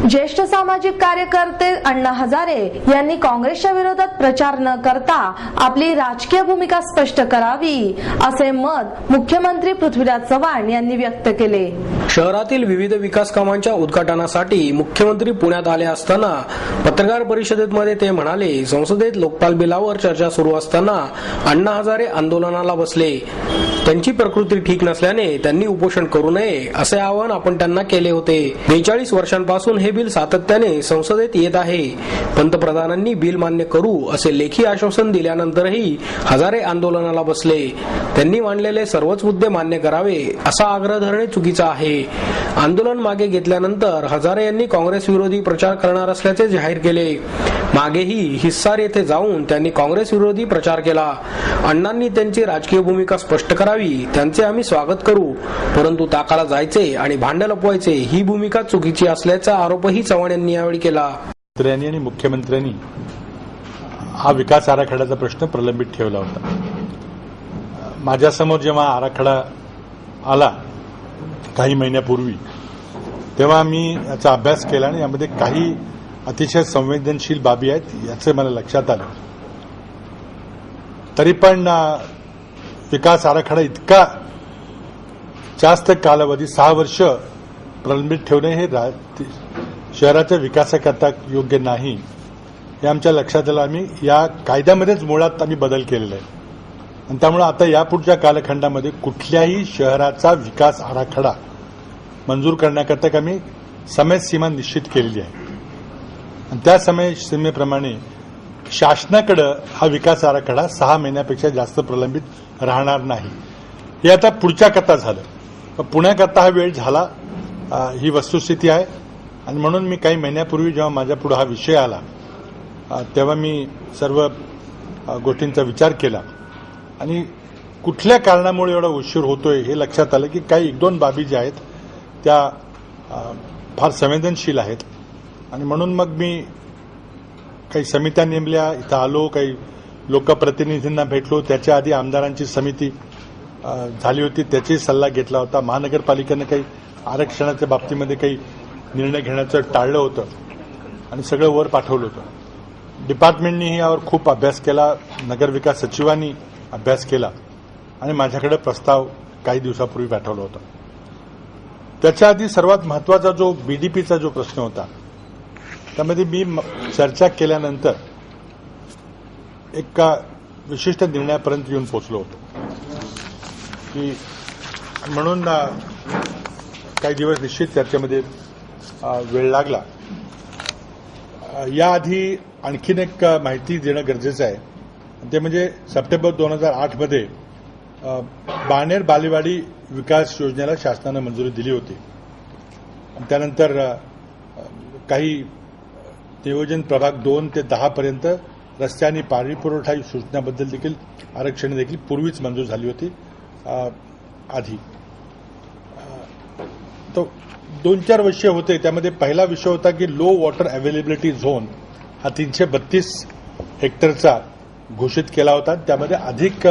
ज्येष्ठ सामाजिक कार्यकर्ते अण्णा हजारे यांनी काँग्रेसच्या विरोधात प्रचार न करता आपली राजकीय भूमिका स्पष्ट करावी असे मत मुख्यमंत्री पृथ्वीराज चव्हाण यांनी व्यक्त केले। शहरातील विविध विकास कामांच्या उद्घाटनासाठी मुख्यमंत्री पुण्यात आले असताना पत्रकार परिषदेमध्ये ते म्हणाले, संसदेत लोकपाल बिलावर चर्चा सुरू असताना अण्णा हजारे आंदोलनाला बसले। त्यांची प्रकृती ठीक नसल्याने त्यांनी उपोषण करू नये असे आवाहन आपण त्यांना केले होते। 42 वर्षांपासून हे बिल सातत्याने संसदेत येत आहे। पंतप्रधानांनी बिल मान्य करू असे लेखी आश्वासन दिल्यानंतरही हजारे आंदोलनाला बसले। त्यांनी मांडलेले सर्वच मुद्दे मान्य करावे असा आग्रह धरणे चुकीचा आहे। आंदोलन मागे घेतल्यानंतर हजारे यांनी काँग्रेस विरोधी प्रचार करणार असल्याचे जाहीर केले। मागेही हिस्सार येथे जाऊन त्यांनी काँग्रेस विरोधी प्रचार केला। अण्णांनी त्यांची राजकीय भूमिका स्पष्ट करावी, त्यांचे आम्ही स्वागत करू, परंतु ताकाला जायचे आणि भांडे लपवायचे ही भूमिका चुकीची असल्याचा आरोपही चव्हाण यांनी यावेळी केला। मंत्र्यांनी आणि मुख्यमंत्र्यांनी हा विकास आराखड्याचा प्रश्न प्रलंबित ठेवला होता। माझ्यासमोर जेव्हा आराखडा आला काही महिन्यापूर्वी, तेव्हा मी याचा अभ्यास केला आणि यामध्ये काही अतिशय संवेदनशील बाबी आहेत याचे मला लक्षात आलं। तरी पण विकास आराखडा इतका जास्त कालावधी 6 वर्ष प्रलंबित ठेवणे हे शहराच्या विकासाकरता योग्य नाही हे आमच्या लक्षात आलं। आम्ही या कायद्यामध्येच मुळात आम्ही बदल केलेला आहे आणि त्यामुळे आता यापुढच्या कालखंडामध्ये कुठल्याही शहराचा विकास आराखडा मंजूर करण्याकरता आम्ही समयसीमा निश्चित केलेली आहे आणि त्या समयसीमेप्रमाणे शासनाकडे हा विकास आराखडा 6 महिन्यापेक्षा जास्त प्रलंबित राहणार नाही। हे आता पुढच्या करता झालं, पुण्याकरता हा वेळ झाला ही वस्तुस्थिती आहे आणि म्हणून मी काही महिन्यापूर्वी जेव्हा माझ्या पुढे हा विषय आला तेव्हा मी सर्व गोष्टींचा विचार केला आणि कुठल्या कारणामुळे एवढा उशीर होतोय हे लक्षात आलं की काही 1-2 बाबी ज्या आहेत त्या फार संवेदनशील आहेत आणि म्हणून मग मी काही समित्या नेमल्या, इथं आलो, काही लोकप्रतिनिधींना भेटलो, त्याच्या आधी आमदारांची समिती झाली होती, त्याचाही सल्ला घेतला होता। महानगरपालिकेनं काही आरक्षणाच्या बाबतीमध्ये काही निर्णय घेण्याचं टाळलं होतं आणि सगळं वर पाठवलं होतं। डिपार्टमेंटनीही यावर खूप अभ्यास केला, नगरविकास सचिवांनी अभ्यास केला आणि माझ्याकडे प्रस्ताव काही दिवसापूर्वी पाठवला होता। त्याच्या आधी सर्वात महत्वाचा जो बीडीपीचा जो प्रश्न होता त्यामध्ये मी चर्चा केल्यानंतर एका विशिष्ट निर्णयापर्यंत येऊन पोहोचलो होतो की म्हणून काही दिवस निश्चित चर्चेमध्ये वेळ लागला। याआधी आणखीन एक माहिती देणं गरजेचं आहे, ते म्हणजे सप्टेंबर 2008 मध्ये बाणेर बालेवाडी विकास योजनेला शासनानं मंजुरी दिली होती। त्यानंतर काही नियोजन प्रभाग 2 ते 10 पर्यंत रस्ते आणि पाणी पुरवठा सूचनाबद्दल देखील आरक्षण देखील पूर्वीच मंजूर झाली होती आधी। तो 2-4 विषय होते, त्यामध्ये पहिला विषय होता की लो वॉटर अवेलेबिलिटी झोन हा 332 हेक्टरचा घोषित केला होता, त्यामध्ये अधिक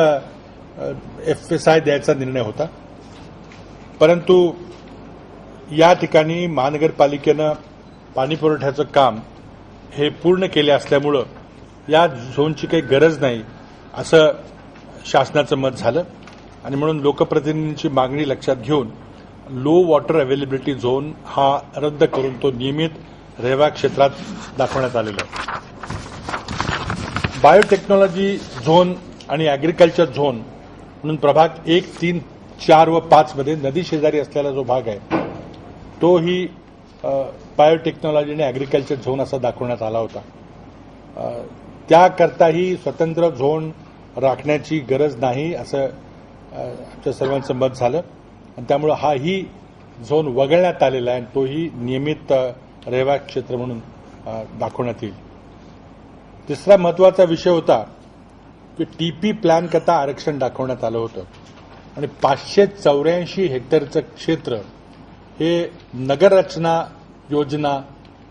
FSI द्यायचा निर्णय होता। परंतु या ठिकाणी महानगरपालिकेनं पाणी पुरवठ्याचं काम हे पूर्ण केले असल्यामुळं या झोनची काही गरज नाही असं शासनाचं मत झालं आणि म्हणून लोकप्रतिनिधींची मागणी लक्षात घेऊन लो वॉटर अवेलेबिलिटी झोन हा रद्द करून तो नियमित रेवा क्षेत्रात दाखवण्यात आलेला आहे। बायोटेक्नॉलॉजी झोन आणि ॲग्रिकल्चर झोन म्हणून प्रभाग 1, 3, 4 व 5 मध्ये नदी शेजारी असलेला जो भाग आहे तोही बायोटेक्नॉलॉजी आणि ॲग्रिकल्चर झोन असा दाखवण्यात आला होता। त्याकरताही स्वतंत्र झोन राखण्याची गरज नाही असं आमच्या सर्वांचं मत झालं आणि त्यामुळे हाही झोन वगळण्यात आलेला आहे आणि तोही नियमित रेवा क्षेत्र म्हणून दाखवण्यात येईल। तिसरा महत्वाचा विषय होता की टीपी प्लॅन करता आरक्षण दाखवण्यात आलं होतं आणि 584 हेक्टरचं क्षेत्र हे नगररचना योजना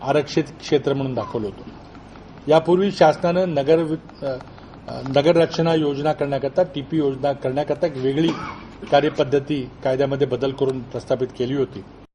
आरक्षित क्षेत्र म्हणून दाखवलं होतं। यापूर्वी शासनानं नगररचना योजना करण्याकरता टीपी योजना करण्याकरता एक वेगळी कार्यपद्धती कायद्यामध्ये बदल करून प्रस्थापित केली होती।